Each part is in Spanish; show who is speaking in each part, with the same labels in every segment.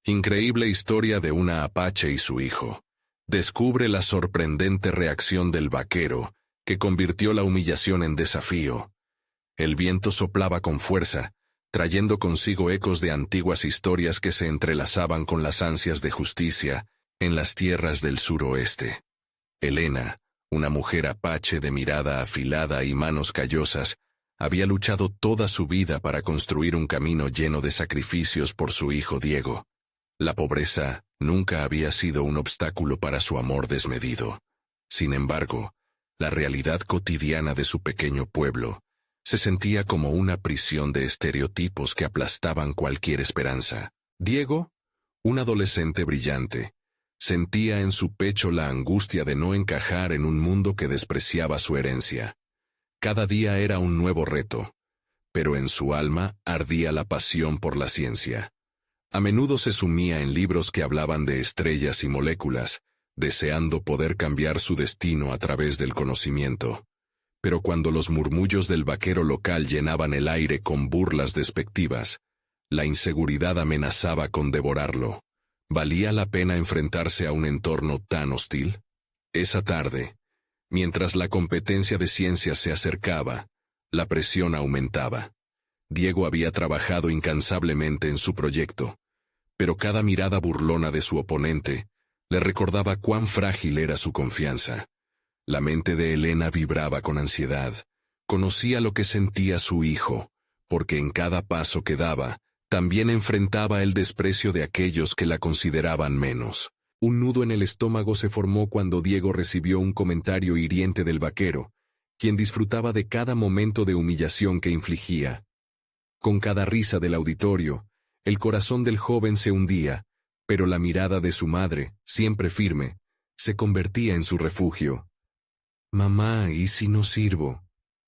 Speaker 1: Increíble historia de una apache y su hijo. Descubre la sorprendente reacción del vaquero, que convirtió la humillación en desafío. El viento soplaba con fuerza, trayendo consigo ecos de antiguas historias que se entrelazaban con las ansias de justicia en las tierras del suroeste. Elena, una mujer apache de mirada afilada y manos callosas, había luchado toda su vida para construir un camino lleno de sacrificios por su hijo Diego. La pobreza nunca había sido un obstáculo para su amor desmedido. Sin embargo, la realidad cotidiana de su pequeño pueblo se sentía como una prisión de estereotipos que aplastaban cualquier esperanza. Diego, un adolescente brillante, sentía en su pecho la angustia de no encajar en un mundo que despreciaba su herencia. Cada día era un nuevo reto, pero en su alma ardía la pasión por la ciencia. A menudo se sumía en libros que hablaban de estrellas y moléculas, deseando poder cambiar su destino a través del conocimiento. Pero cuando los murmullos del vaquero local llenaban el aire con burlas despectivas, la inseguridad amenazaba con devorarlo. ¿Valía la pena enfrentarse a un entorno tan hostil? Esa tarde, mientras la competencia de ciencias se acercaba, la presión aumentaba. Diego había trabajado incansablemente en su proyecto, pero cada mirada burlona de su oponente le recordaba cuán frágil era su confianza. La mente de Elena vibraba con ansiedad. Conocía lo que sentía su hijo, porque en cada paso que daba, también enfrentaba el desprecio de aquellos que la consideraban menos. Un nudo en el estómago se formó cuando Diego recibió un comentario hiriente del vaquero, quien disfrutaba de cada momento de humillación que infligía. Con cada risa del auditorio, el corazón del joven se hundía, pero la mirada de su madre, siempre firme, se convertía en su refugio. «Mamá, ¿y si no sirvo?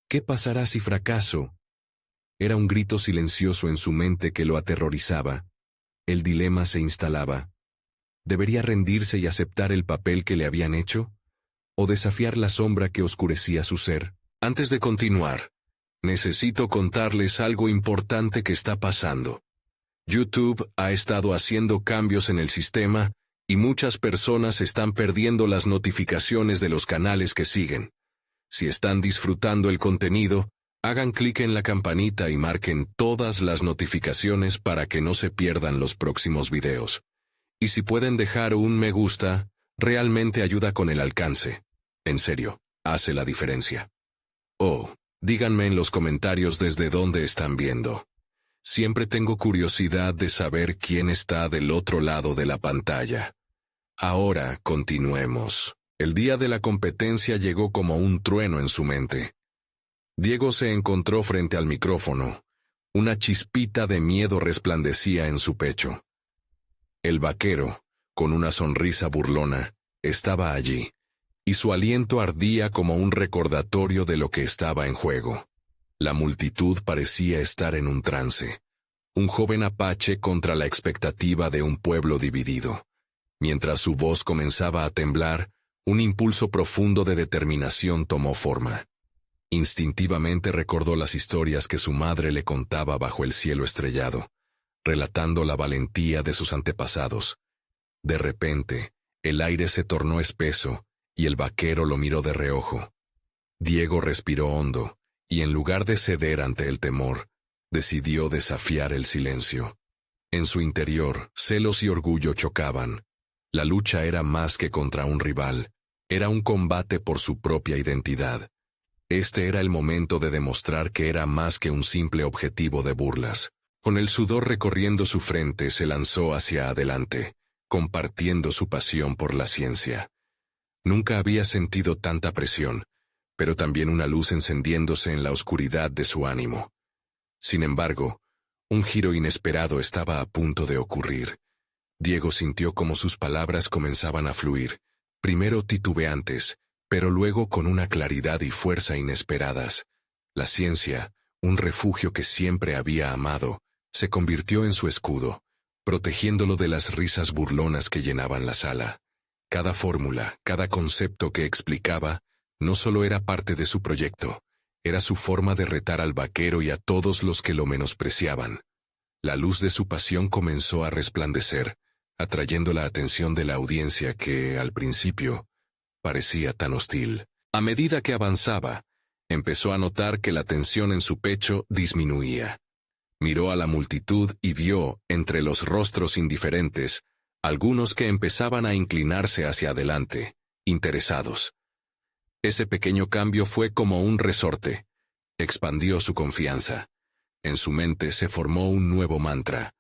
Speaker 1: ¿Qué pasará si fracaso?» Era un grito silencioso en su mente que lo aterrorizaba. El dilema se instalaba. ¿Debería rendirse y aceptar el papel que le habían hecho? ¿O desafiar la sombra que oscurecía su ser? Antes de continuar, necesito contarles algo importante que está pasando. YouTube ha estado haciendo cambios en el sistema y muchas personas están perdiendo las notificaciones de los canales que siguen. Si están disfrutando el contenido, hagan clic en la campanita y marquen todas las notificaciones para que no se pierdan los próximos videos. Y si pueden dejar un me gusta, realmente ayuda con el alcance. En serio, hace la diferencia. Oh, díganme en los comentarios desde dónde están viendo. Siempre tengo curiosidad de saber quién está del otro lado de la pantalla. Ahora continuemos. El día de la competencia llegó como un trueno en su mente. Diego se encontró frente al micrófono. Una chispita de miedo resplandecía en su pecho. El vaquero, con una sonrisa burlona, estaba allí, y su aliento ardía como un recordatorio de lo que estaba en juego. La multitud parecía estar en un trance. Un joven apache contra la expectativa de un pueblo dividido. Mientras su voz comenzaba a temblar, un impulso profundo de determinación tomó forma. Instintivamente recordó las historias que su madre le contaba bajo el cielo estrellado, relatando la valentía de sus antepasados. De repente, el aire se tornó espeso, y el vaquero lo miró de reojo. Diego respiró hondo, y en lugar de ceder ante el temor, decidió desafiar el silencio. En su interior, celos y orgullo chocaban. La lucha era más que contra un rival, era un combate por su propia identidad. Este era el momento de demostrar que era más que un simple objetivo de burlas. Con el sudor recorriendo su frente, se lanzó hacia adelante, compartiendo su pasión por la ciencia. Nunca había sentido tanta presión, pero también una luz encendiéndose en la oscuridad de su ánimo. Sin embargo, un giro inesperado estaba a punto de ocurrir. Diego sintió como sus palabras comenzaban a fluir, primero titubeantes, pero luego con una claridad y fuerza inesperadas. La ciencia, un refugio que siempre había amado, se convirtió en su escudo, protegiéndolo de las risas burlonas que llenaban la sala. Cada fórmula, cada concepto que explicaba, no solo era parte de su proyecto, era su forma de retar al vaquero y a todos los que lo menospreciaban. La luz de su pasión comenzó a resplandecer, atrayendo la atención de la audiencia que, al principio, parecía tan hostil. A medida que avanzaba, empezó a notar que la tensión en su pecho disminuía. Miró a la multitud y vio, entre los rostros indiferentes, algunos que empezaban a inclinarse hacia adelante, interesados. Ese pequeño cambio fue como un resorte. Expandió su confianza. En su mente se formó un nuevo mantra.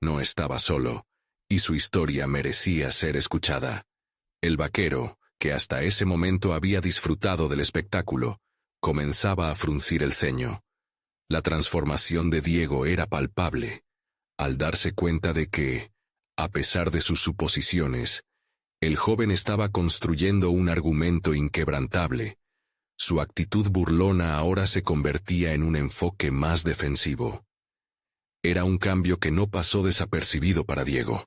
Speaker 1: No estaba solo, y su historia merecía ser escuchada. El vaquero, que hasta ese momento había disfrutado del espectáculo, comenzaba a fruncir el ceño. La transformación de Diego era palpable, al darse cuenta de que, a pesar de sus suposiciones, el joven estaba construyendo un argumento inquebrantable. Su actitud burlona ahora se convertía en un enfoque más defensivo. Era un cambio que no pasó desapercibido para Diego.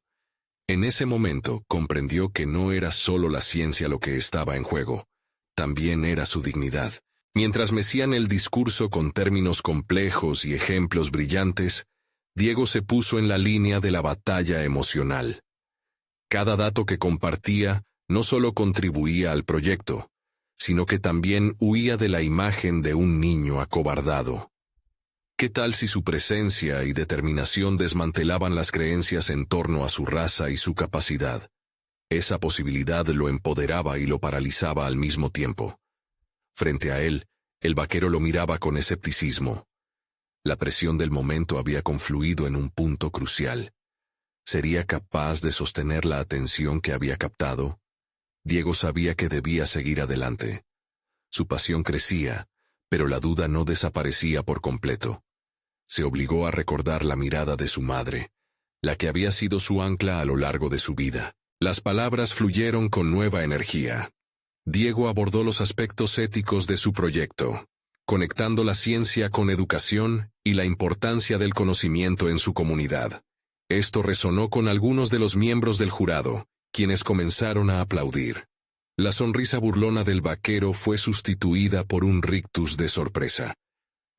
Speaker 1: En ese momento comprendió que no era solo la ciencia lo que estaba en juego, también era su dignidad. Mientras mecían el discurso con términos complejos y ejemplos brillantes, Diego se puso en la línea de la batalla emocional. Cada dato que compartía no solo contribuía al proyecto, sino que también huía de la imagen de un niño acobardado. ¿Qué tal si su presencia y determinación desmantelaban las creencias en torno a su raza y su capacidad? Esa posibilidad lo empoderaba y lo paralizaba al mismo tiempo. Frente a él, el vaquero lo miraba con escepticismo. La presión del momento había confluido en un punto crucial. ¿Sería capaz de sostener la atención que había captado? Diego sabía que debía seguir adelante. Su pasión crecía, pero la duda no desaparecía por completo. Se obligó a recordar la mirada de su madre, la que había sido su ancla a lo largo de su vida. Las palabras fluyeron con nueva energía. Diego abordó los aspectos éticos de su proyecto, conectando la ciencia con educación y la importancia del conocimiento en su comunidad. Esto resonó con algunos de los miembros del jurado, quienes comenzaron a aplaudir. La sonrisa burlona del vaquero fue sustituida por un rictus de sorpresa.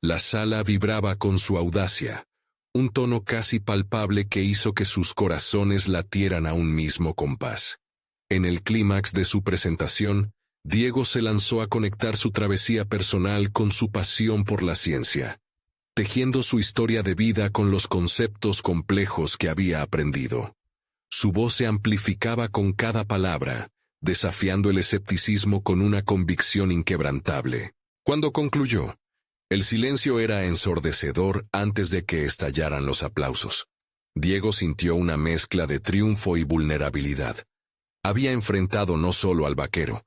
Speaker 1: La sala vibraba con su audacia, un tono casi palpable que hizo que sus corazones latieran a un mismo compás. En el clímax de su presentación, Diego se lanzó a conectar su travesía personal con su pasión por la ciencia, tejiendo su historia de vida con los conceptos complejos que había aprendido. Su voz se amplificaba con cada palabra, desafiando el escepticismo con una convicción inquebrantable. Cuando concluyó, el silencio era ensordecedor antes de que estallaran los aplausos. Diego sintió una mezcla de triunfo y vulnerabilidad. Había enfrentado no solo al vaquero,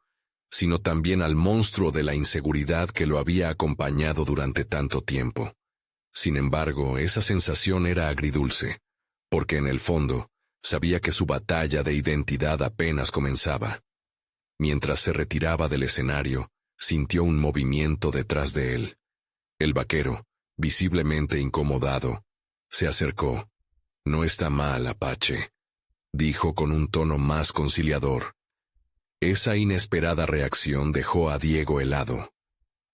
Speaker 1: sino también al monstruo de la inseguridad que lo había acompañado durante tanto tiempo. Sin embargo, esa sensación era agridulce, porque en el fondo, sabía que su batalla de identidad apenas comenzaba. Mientras se retiraba del escenario, sintió un movimiento detrás de él. El vaquero, visiblemente incomodado, se acercó. «No está mal, Apache», dijo con un tono más conciliador. Esa inesperada reacción dejó a Diego helado.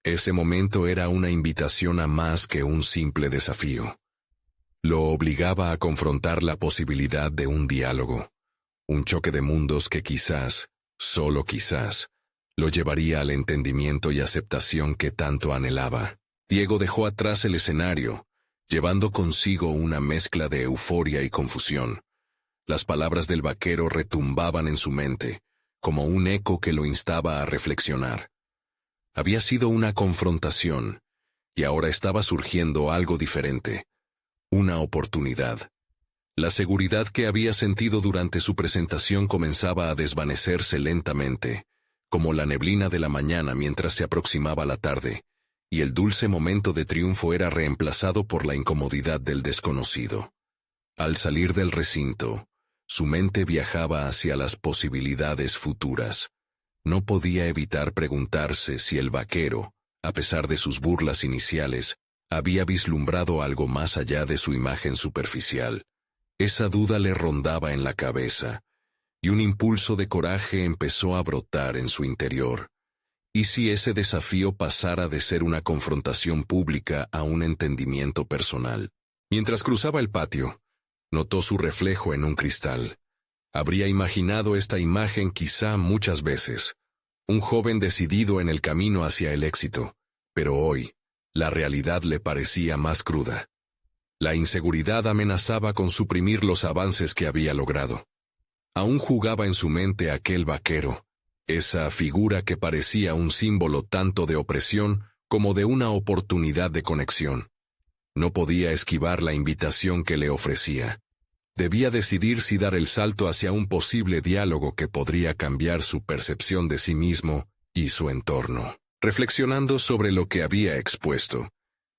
Speaker 1: Ese momento era una invitación a más que un simple desafío. Lo obligaba a confrontar la posibilidad de un diálogo, un choque de mundos que quizás, solo quizás, lo llevaría al entendimiento y aceptación que tanto anhelaba. Diego dejó atrás el escenario, llevando consigo una mezcla de euforia y confusión. Las palabras del vaquero retumbaban en su mente, como un eco que lo instaba a reflexionar. Había sido una confrontación, y ahora estaba surgiendo algo diferente. Una oportunidad. La seguridad que había sentido durante su presentación comenzaba a desvanecerse lentamente, como la neblina de la mañana mientras se aproximaba la tarde, y el dulce momento de triunfo era reemplazado por la incomodidad del desconocido. Al salir del recinto, su mente viajaba hacia las posibilidades futuras. No podía evitar preguntarse si el vaquero, a pesar de sus burlas iniciales, había vislumbrado algo más allá de su imagen superficial. Esa duda le rondaba en la cabeza, y un impulso de coraje empezó a brotar en su interior. ¿Y si ese desafío pasara de ser una confrontación pública a un entendimiento personal? Mientras cruzaba el patio, notó su reflejo en un cristal. Habría imaginado esta imagen quizá muchas veces. Un joven decidido en el camino hacia el éxito. Pero hoy, la realidad le parecía más cruda. La inseguridad amenazaba con suprimir los avances que había logrado. Aún jugaba en su mente aquel vaquero, esa figura que parecía un símbolo tanto de opresión como de una oportunidad de conexión. No podía esquivar la invitación que le ofrecía. Debía decidir si dar el salto hacia un posible diálogo que podría cambiar su percepción de sí mismo y su entorno. Reflexionando sobre lo que había expuesto,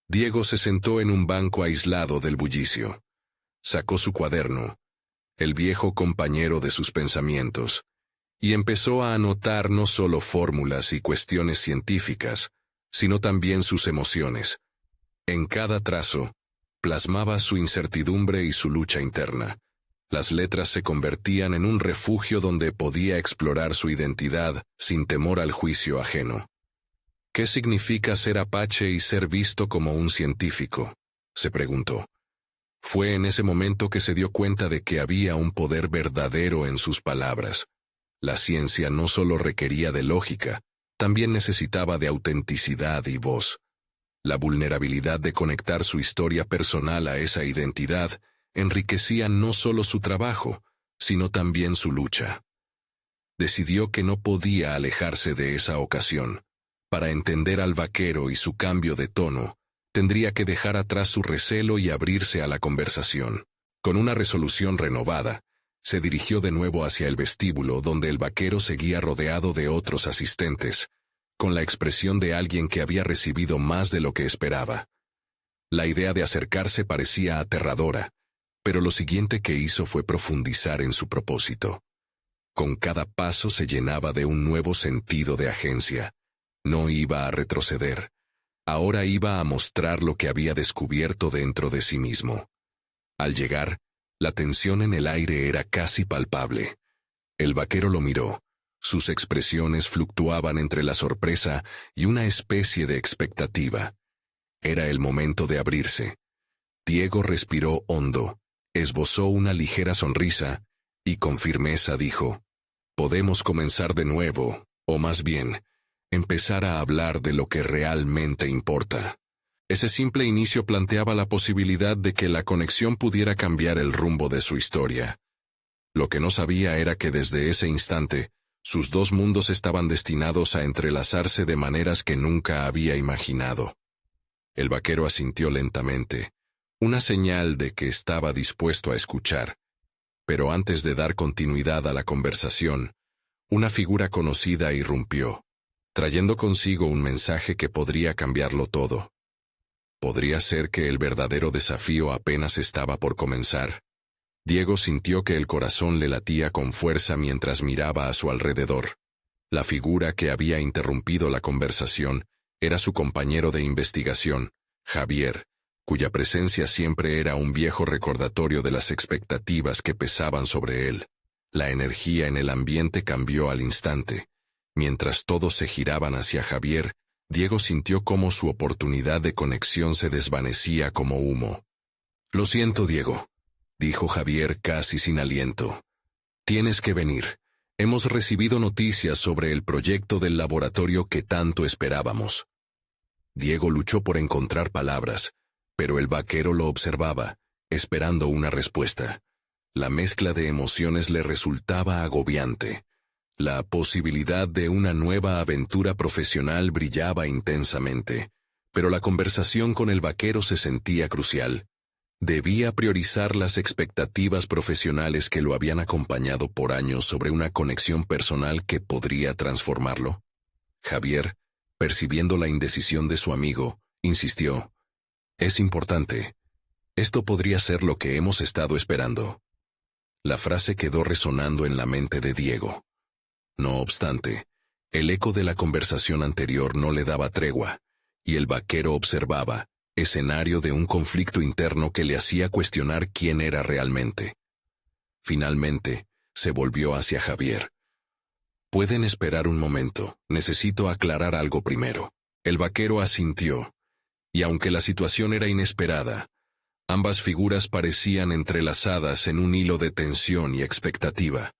Speaker 1: Diego se sentó en un banco aislado del bullicio. Sacó su cuaderno, el viejo compañero de sus pensamientos, y empezó a anotar no solo fórmulas y cuestiones científicas, sino también sus emociones. En cada trazo, plasmaba su incertidumbre y su lucha interna. Las letras se convertían en un refugio donde podía explorar su identidad sin temor al juicio ajeno. ¿Qué significa ser apache y ser visto como un científico?, se preguntó. Fue en ese momento que se dio cuenta de que había un poder verdadero en sus palabras. La ciencia no solo requería de lógica, también necesitaba de autenticidad y voz. La vulnerabilidad de conectar su historia personal a esa identidad enriquecía no solo su trabajo, sino también su lucha. Decidió que no podía alejarse de esa ocasión. Para entender al vaquero y su cambio de tono, tendría que dejar atrás su recelo y abrirse a la conversación. Con una resolución renovada, se dirigió de nuevo hacia el vestíbulo donde el vaquero seguía rodeado de otros asistentes, con la expresión de alguien que había recibido más de lo que esperaba. La idea de acercarse parecía aterradora, pero lo siguiente que hizo fue profundizar en su propósito. Con cada paso se llenaba de un nuevo sentido de agencia. No iba a retroceder. Ahora iba a mostrar lo que había descubierto dentro de sí mismo. Al llegar, la tensión en el aire era casi palpable. El vaquero lo miró. Sus expresiones fluctuaban entre la sorpresa y una especie de expectativa. Era el momento de abrirse. Diego respiró hondo, esbozó una ligera sonrisa y con firmeza dijo: «Podemos comenzar de nuevo, o más bien, empezar a hablar de lo que realmente importa». Ese simple inicio planteaba la posibilidad de que la conexión pudiera cambiar el rumbo de su historia. Lo que no sabía era que desde ese instante, sus dos mundos estaban destinados a entrelazarse de maneras que nunca había imaginado. El vaquero asintió lentamente, una señal de que estaba dispuesto a escuchar. Pero antes de dar continuidad a la conversación, una figura conocida irrumpió, trayendo consigo un mensaje que podría cambiarlo todo. Podría ser que el verdadero desafío apenas estaba por comenzar. Diego sintió que el corazón le latía con fuerza mientras miraba a su alrededor. La figura que había interrumpido la conversación era su compañero de investigación, Javier, cuya presencia siempre era un viejo recordatorio de las expectativas que pesaban sobre él. La energía en el ambiente cambió al instante. Mientras todos se giraban hacia Javier, Diego sintió cómo su oportunidad de conexión se desvanecía como humo. «Lo siento, Diego», dijo Javier casi sin aliento. «Tienes que venir. Hemos recibido noticias sobre el proyecto del laboratorio que tanto esperábamos». Diego luchó por encontrar palabras, pero el vaquero lo observaba, esperando una respuesta. La mezcla de emociones le resultaba agobiante. La posibilidad de una nueva aventura profesional brillaba intensamente, pero la conversación con el vaquero se sentía crucial. Debía priorizar las expectativas profesionales que lo habían acompañado por años sobre una conexión personal que podría transformarlo. Javier, percibiendo la indecisión de su amigo, insistió: «Es importante. Esto podría ser lo que hemos estado esperando». La frase quedó resonando en la mente de Diego. No obstante, el eco de la conversación anterior no le daba tregua, y el vaquero observaba, escenario de un conflicto interno que le hacía cuestionar quién era realmente. Finalmente, se volvió hacia Javier. «Pueden esperar un momento, necesito aclarar algo primero». El vaquero asintió, y aunque la situación era inesperada, Ambas figuras parecían entrelazadas en un hilo de tensión y expectativa.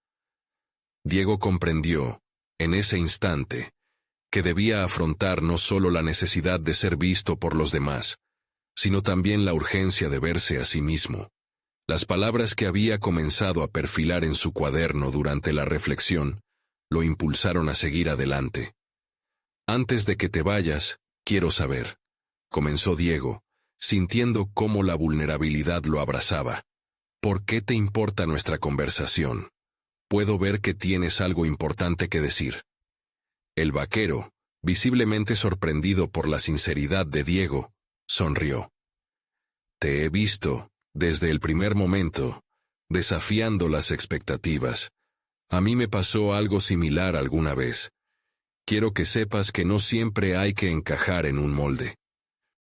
Speaker 1: Diego comprendió, en ese instante, que debía afrontar no solo la necesidad de ser visto por los demás, sino también la urgencia de verse a sí mismo. Las palabras que había comenzado a perfilar en su cuaderno durante la reflexión lo impulsaron a seguir adelante. «Antes de que te vayas, quiero saber», comenzó Diego, sintiendo cómo la vulnerabilidad lo abrazaba. «¿Por qué te importa nuestra conversación? Puedo ver que tienes algo importante que decir». El vaquero, visiblemente sorprendido por la sinceridad de Diego, sonrió. «Te he visto, desde el primer momento, desafiando las expectativas. A mí me pasó algo similar alguna vez. Quiero que sepas que no siempre hay que encajar en un molde».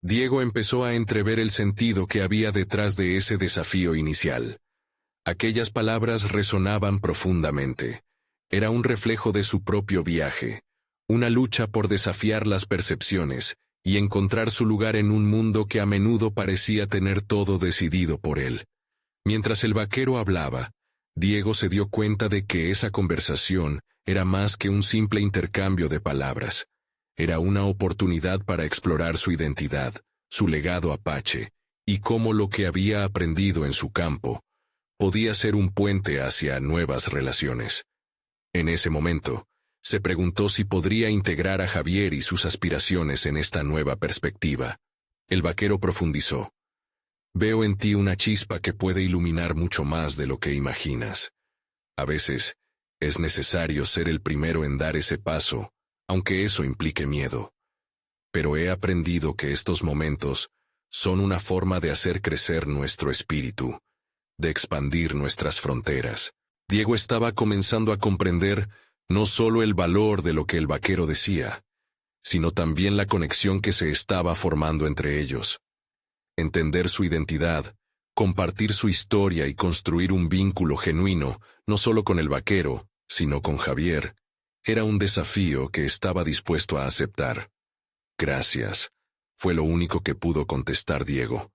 Speaker 1: Diego empezó a entrever el sentido que había detrás de ese desafío inicial. Aquellas palabras resonaban profundamente. Era un reflejo de su propio viaje, una lucha por desafiar las percepciones y encontrar su lugar en un mundo que a menudo parecía tener todo decidido por él. Mientras el vaquero hablaba, Diego se dio cuenta de que esa conversación era más que un simple intercambio de palabras. Era una oportunidad para explorar su identidad, su legado apache, y cómo lo que había aprendido en su campo podía ser un puente hacia nuevas relaciones. En ese momento, se preguntó si podría integrar a Javier y sus aspiraciones en esta nueva perspectiva. El vaquero profundizó. «Veo en ti una chispa que puede iluminar mucho más de lo que imaginas. A veces, es necesario ser el primero en dar ese paso, aunque eso implique miedo. Pero he aprendido que estos momentos son una forma de hacer crecer nuestro espíritu, de expandir nuestras fronteras». Diego estaba comenzando a comprender no solo el valor de lo que el vaquero decía, sino también la conexión que se estaba formando entre ellos. Entender su identidad, compartir su historia y construir un vínculo genuino, no solo con el vaquero, sino con Javier, era un desafío que estaba dispuesto a aceptar. «Gracias», fue lo único que pudo contestar Diego.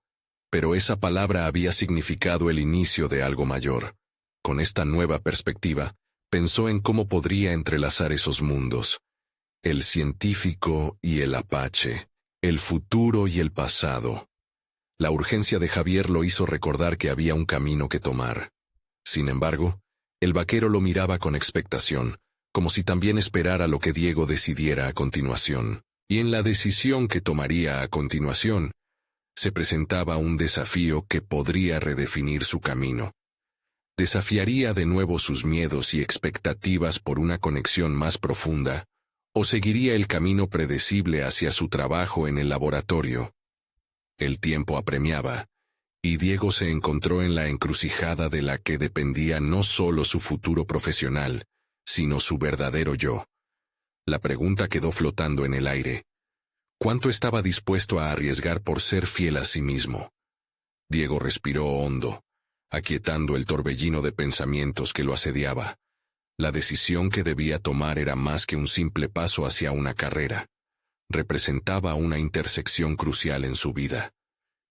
Speaker 1: Pero esa palabra había significado el inicio de algo mayor. Con esta nueva perspectiva, pensó en cómo podría entrelazar esos mundos. El científico y el apache, el futuro y el pasado. La urgencia de Javier lo hizo recordar que había un camino que tomar. Sin embargo, el vaquero lo miraba con expectación, como si también esperara lo que Diego decidiera a continuación. Y en la decisión que tomaría a continuación, se presentaba un desafío que podría redefinir su camino. ¿Desafiaría de nuevo sus miedos y expectativas por una conexión más profunda, o seguiría el camino predecible hacia su trabajo en el laboratorio? El tiempo apremiaba, y Diego se encontró en la encrucijada de la que dependía no solo su futuro profesional, sino su verdadero yo. La pregunta quedó flotando en el aire. ¿Cuánto estaba dispuesto a arriesgar por ser fiel a sí mismo? Diego respiró hondo, aquietando el torbellino de pensamientos que lo asediaba. La decisión que debía tomar era más que un simple paso hacia una carrera. Representaba una intersección crucial en su vida.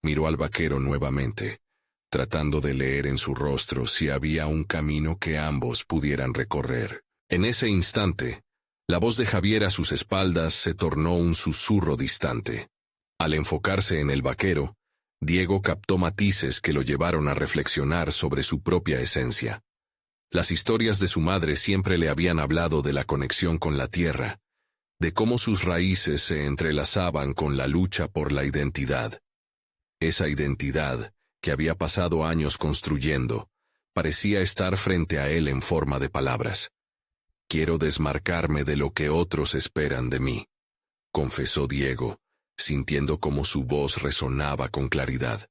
Speaker 1: Miró al vaquero nuevamente, tratando de leer en su rostro si había un camino que ambos pudieran recorrer. En ese instante, la voz de Javier a sus espaldas se tornó un susurro distante. Al enfocarse en el vaquero, Diego captó matices que lo llevaron a reflexionar sobre su propia esencia. Las historias de su madre siempre le habían hablado de la conexión con la tierra, de cómo sus raíces se entrelazaban con la lucha por la identidad. Esa identidad, que había pasado años construyendo, parecía estar frente a él en forma de palabras. «Quiero desmarcarme de lo que otros esperan de mí», confesó Diego, sintiendo cómo su voz resonaba con claridad.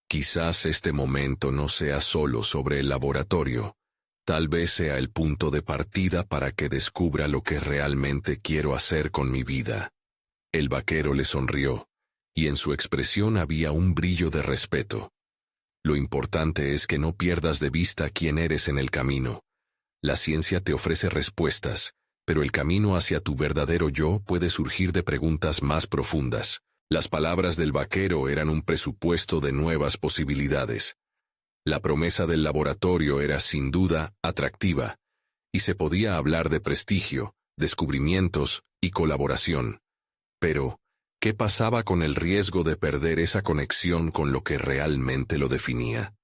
Speaker 1: «Quizás este momento no sea solo sobre el laboratorio. Tal vez sea el punto de partida para que descubra lo que realmente quiero hacer con mi vida». El vaquero le sonrió, y en su expresión había un brillo de respeto. «Lo importante es que no pierdas de vista quién eres en el camino. La ciencia te ofrece respuestas, pero el camino hacia tu verdadero yo puede surgir de preguntas más profundas. Las palabras del vaquero eran un presupuesto de nuevas posibilidades. La promesa del laboratorio era sin duda atractiva, y se podía hablar de prestigio, descubrimientos y colaboración. Pero, ¿qué pasaba con el riesgo de perder esa conexión con lo que realmente lo definía?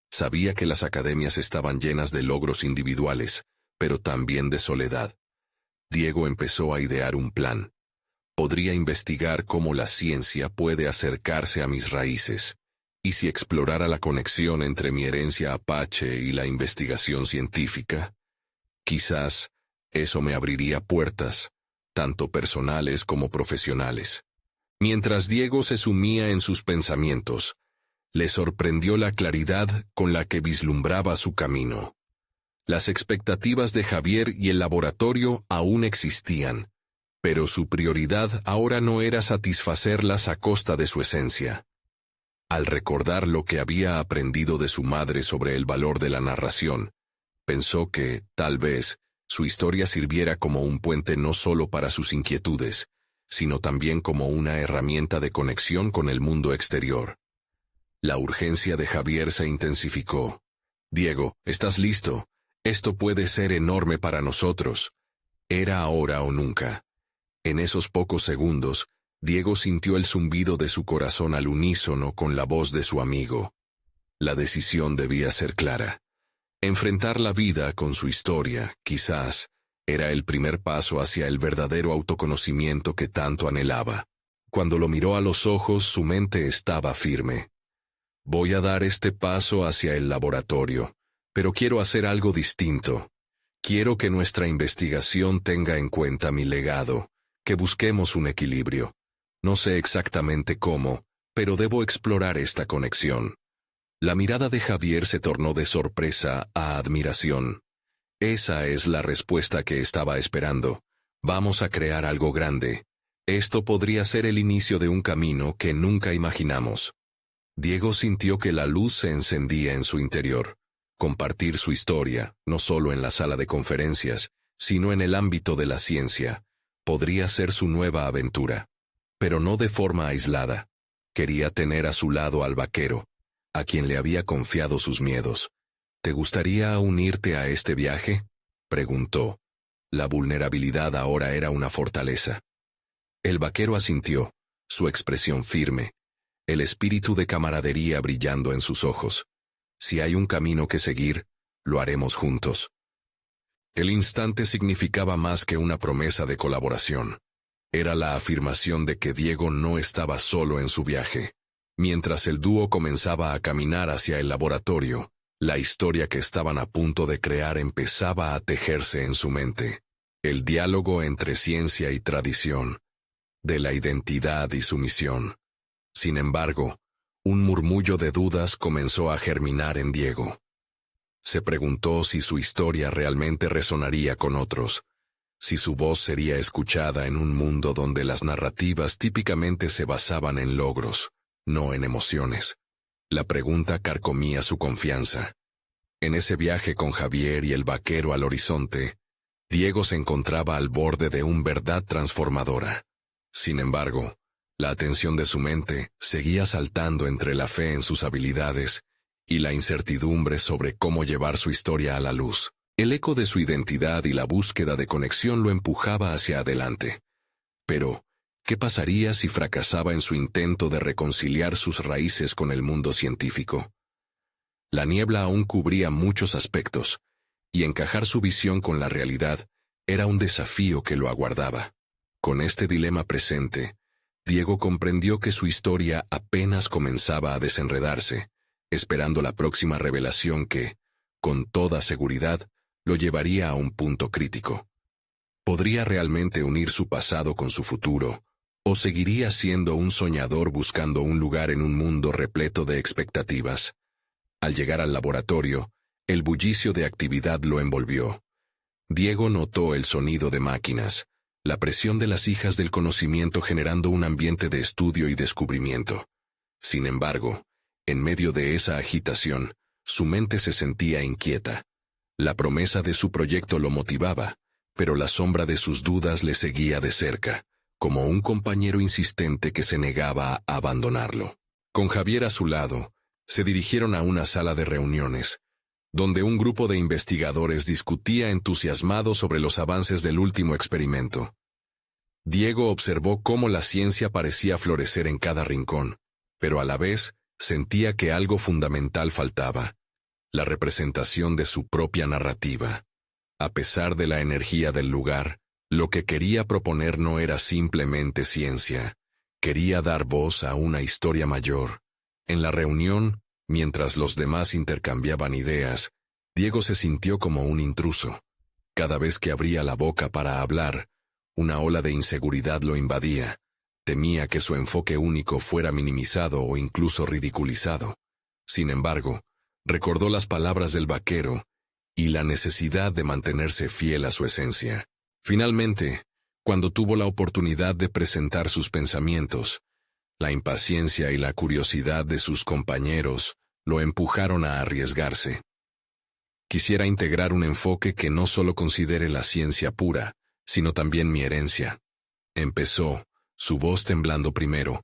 Speaker 1: Sabía que las academias estaban llenas de logros individuales, pero también de soledad. Diego empezó a idear un plan. Podría investigar cómo la ciencia puede acercarse a mis raíces, y si explorara la conexión entre mi herencia apache y la investigación científica. Quizás eso me abriría puertas, tanto personales como profesionales. Mientras Diego se sumía en sus pensamientos, le sorprendió la claridad con la que vislumbraba su camino. Las expectativas de Javier y el laboratorio aún existían, pero su prioridad ahora no era satisfacerlas a costa de su esencia. Al recordar lo que había aprendido de su madre sobre el valor de la narración, pensó que, tal vez, su historia sirviera como un puente no solo para sus inquietudes, sino también como una herramienta de conexión con el mundo exterior. La urgencia de Javier se intensificó. «Diego, ¿estás listo? Esto puede ser enorme para nosotros. Era ahora o nunca». En esos pocos segundos, Diego sintió el zumbido de su corazón al unísono con la voz de su amigo. La decisión debía ser clara. Enfrentar la vida con su historia, quizás, era el primer paso hacia el verdadero autoconocimiento que tanto anhelaba. Cuando lo miró a los ojos, su mente estaba firme. «Voy a dar este paso hacia el laboratorio, pero quiero hacer algo distinto. Quiero que nuestra investigación tenga en cuenta mi legado, que busquemos un equilibrio. No sé exactamente cómo, pero debo explorar esta conexión». La mirada de Javier se tornó de sorpresa a admiración. «Esa es la respuesta que estaba esperando. Vamos a crear algo grande. Esto podría ser el inicio de un camino que nunca imaginamos». Diego sintió que la luz se encendía en su interior. Compartir su historia, no solo en la sala de conferencias, sino en el ámbito de la ciencia, podría ser su nueva aventura. Pero no de forma aislada. Quería tener a su lado al vaquero, a quien le había confiado sus miedos. «¿Te gustaría unirte a este viaje?», preguntó. La vulnerabilidad ahora era una fortaleza. El vaquero asintió, su expresión firme, el espíritu de camaradería brillando en sus ojos. «Si hay un camino que seguir, lo haremos juntos». El instante significaba más que una promesa de colaboración. Era la afirmación de que Diego no estaba solo en su viaje. Mientras el dúo comenzaba a caminar hacia el laboratorio, la historia que estaban a punto de crear empezaba a tejerse en su mente. El diálogo entre ciencia y tradición, de la identidad y su misión. Sin embargo, un murmullo de dudas comenzó a germinar en Diego. Se preguntó si su historia realmente resonaría con otros, si su voz sería escuchada en un mundo donde las narrativas típicamente se basaban en logros, no en emociones. La pregunta carcomía su confianza. En ese viaje con Javier y el vaquero al horizonte, Diego se encontraba al borde de una verdad transformadora. Sin embargo, la atención de su mente seguía saltando entre la fe en sus habilidades y la incertidumbre sobre cómo llevar su historia a la luz. El eco de su identidad y la búsqueda de conexión lo empujaba hacia adelante. Pero, ¿qué pasaría si fracasaba en su intento de reconciliar sus raíces con el mundo científico? La niebla aún cubría muchos aspectos, y encajar su visión con la realidad era un desafío que lo aguardaba. Con este dilema presente, Diego comprendió que su historia apenas comenzaba a desenredarse, esperando la próxima revelación que, con toda seguridad, lo llevaría a un punto crítico. ¿Podría realmente unir su pasado con su futuro, o seguiría siendo un soñador buscando un lugar en un mundo repleto de expectativas? Al llegar al laboratorio, el bullicio de actividad lo envolvió. Diego notó el sonido de máquinas, la presión de las hijas del conocimiento generando un ambiente de estudio y descubrimiento. Sin embargo, en medio de esa agitación, su mente se sentía inquieta. La promesa de su proyecto lo motivaba, pero la sombra de sus dudas le seguía de cerca, como un compañero insistente que se negaba a abandonarlo. Con Javier a su lado, se dirigieron a una sala de reuniones, donde un grupo de investigadores discutía entusiasmado sobre los avances del último experimento. Diego observó cómo la ciencia parecía florecer en cada rincón, pero a la vez sentía que algo fundamental faltaba: la representación de su propia narrativa. A pesar de la energía del lugar, lo que quería proponer no era simplemente ciencia, quería dar voz a una historia mayor. En la reunión, mientras los demás intercambiaban ideas, Diego se sintió como un intruso. Cada vez que abría la boca para hablar, una ola de inseguridad lo invadía. Temía que su enfoque único fuera minimizado o incluso ridiculizado. Sin embargo, recordó las palabras del vaquero y la necesidad de mantenerse fiel a su esencia. Finalmente, cuando tuvo la oportunidad de presentar sus pensamientos, la impaciencia y la curiosidad de sus compañeros lo empujaron a arriesgarse. Quisiera integrar un enfoque que no solo considere la ciencia pura, sino también mi herencia. Empezó, su voz temblando primero,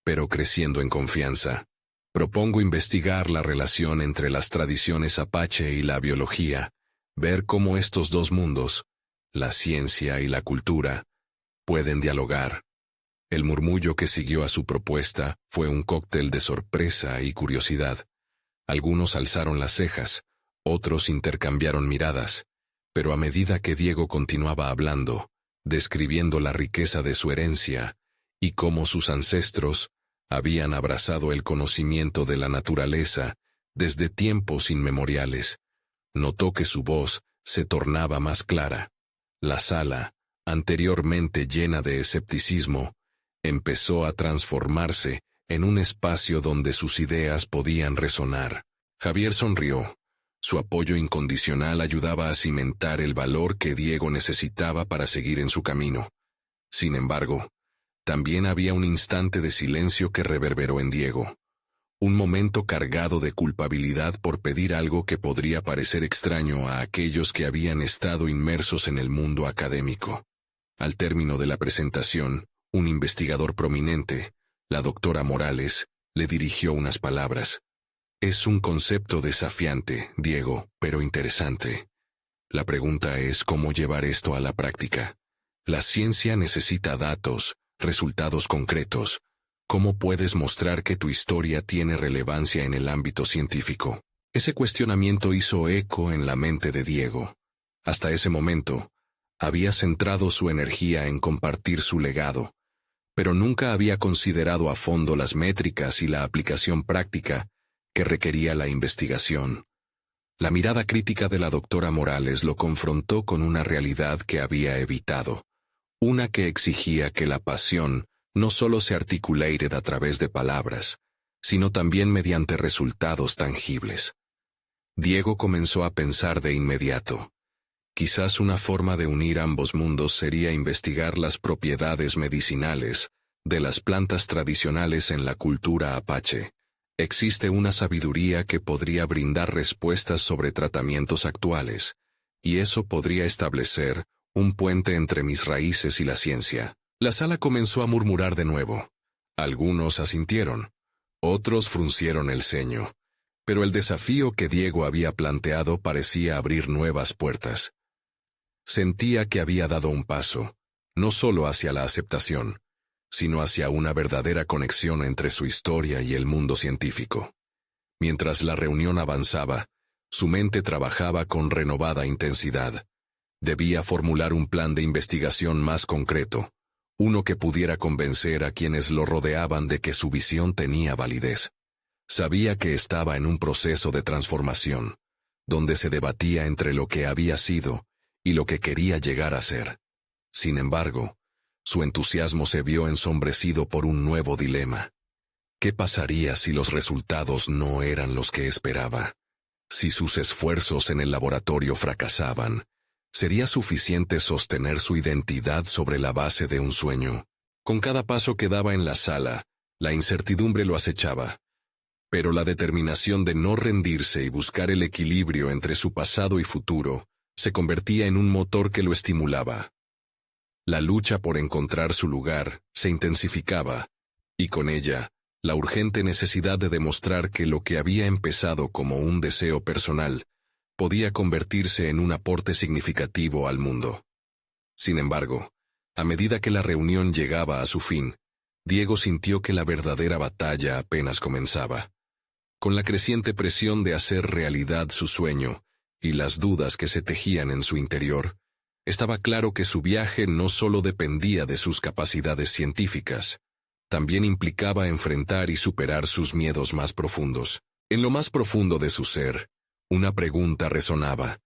Speaker 1: pero creciendo en confianza. Propongo investigar la relación entre las tradiciones apache y la biología, ver cómo estos dos mundos, la ciencia y la cultura, pueden dialogar. El murmullo que siguió a su propuesta fue un cóctel de sorpresa y curiosidad. Algunos alzaron las cejas, otros intercambiaron miradas, pero a medida que Diego continuaba hablando, describiendo la riqueza de su herencia y cómo sus ancestros habían abrazado el conocimiento de la naturaleza desde tiempos inmemoriales, notó que su voz se tornaba más clara. La sala, anteriormente llena de escepticismo, empezó a transformarse en un espacio donde sus ideas podían resonar. Javier sonrió. Su apoyo incondicional ayudaba a cimentar el valor que Diego necesitaba para seguir en su camino. Sin embargo, también había un instante de silencio que reverberó en Diego. Un momento cargado de culpabilidad por pedir algo que podría parecer extraño a aquellos que habían estado inmersos en el mundo académico. Al término de la presentación, un investigador prominente, la doctora Morales, le dirigió unas palabras. Es un concepto desafiante, Diego, pero interesante. La pregunta es cómo llevar esto a la práctica. La ciencia necesita datos, resultados concretos. ¿Cómo puedes mostrar que tu historia tiene relevancia en el ámbito científico? Ese cuestionamiento hizo eco en la mente de Diego. Hasta ese momento, había centrado su energía en compartir su legado, pero nunca había considerado a fondo las métricas y la aplicación práctica que requería la investigación. La mirada crítica de la doctora Morales lo confrontó con una realidad que había evitado, una que exigía que la pasión no solo se articulare a través de palabras, sino también mediante resultados tangibles. Diego comenzó a pensar de inmediato. Quizás una forma de unir ambos mundos sería investigar las propiedades medicinales de las plantas tradicionales en la cultura apache. Existe una sabiduría que podría brindar respuestas sobre tratamientos actuales, y eso podría establecer un puente entre mis raíces y la ciencia. La sala comenzó a murmurar de nuevo. Algunos asintieron, otros fruncieron el ceño, pero el desafío que Diego había planteado parecía abrir nuevas puertas. Sentía que había dado un paso, no solo hacia la aceptación, sino hacia una verdadera conexión entre su historia y el mundo científico. Mientras la reunión avanzaba, su mente trabajaba con renovada intensidad. Debía formular un plan de investigación más concreto, uno que pudiera convencer a quienes lo rodeaban de que su visión tenía validez. Sabía que estaba en un proceso de transformación, donde se debatía entre lo que había sido y lo que quería llegar a ser. Sin embargo, su entusiasmo se vio ensombrecido por un nuevo dilema. ¿Qué pasaría si los resultados no eran los que esperaba? Si sus esfuerzos en el laboratorio fracasaban, ¿sería suficiente sostener su identidad sobre la base de un sueño? Con cada paso que daba en la sala, la incertidumbre lo acechaba, pero la determinación de no rendirse y buscar el equilibrio entre su pasado y futuro se convertía en un motor que lo estimulaba. La lucha por encontrar su lugar se intensificaba, y con ella, la urgente necesidad de demostrar que lo que había empezado como un deseo personal podía convertirse en un aporte significativo al mundo. Sin embargo, a medida que la reunión llegaba a su fin, Diego sintió que la verdadera batalla apenas comenzaba. Con la creciente presión de hacer realidad su sueño y las dudas que se tejían en su interior, estaba claro que su viaje no solo dependía de sus capacidades científicas, también implicaba enfrentar y superar sus miedos más profundos. En lo más profundo de su ser, una pregunta resonaba: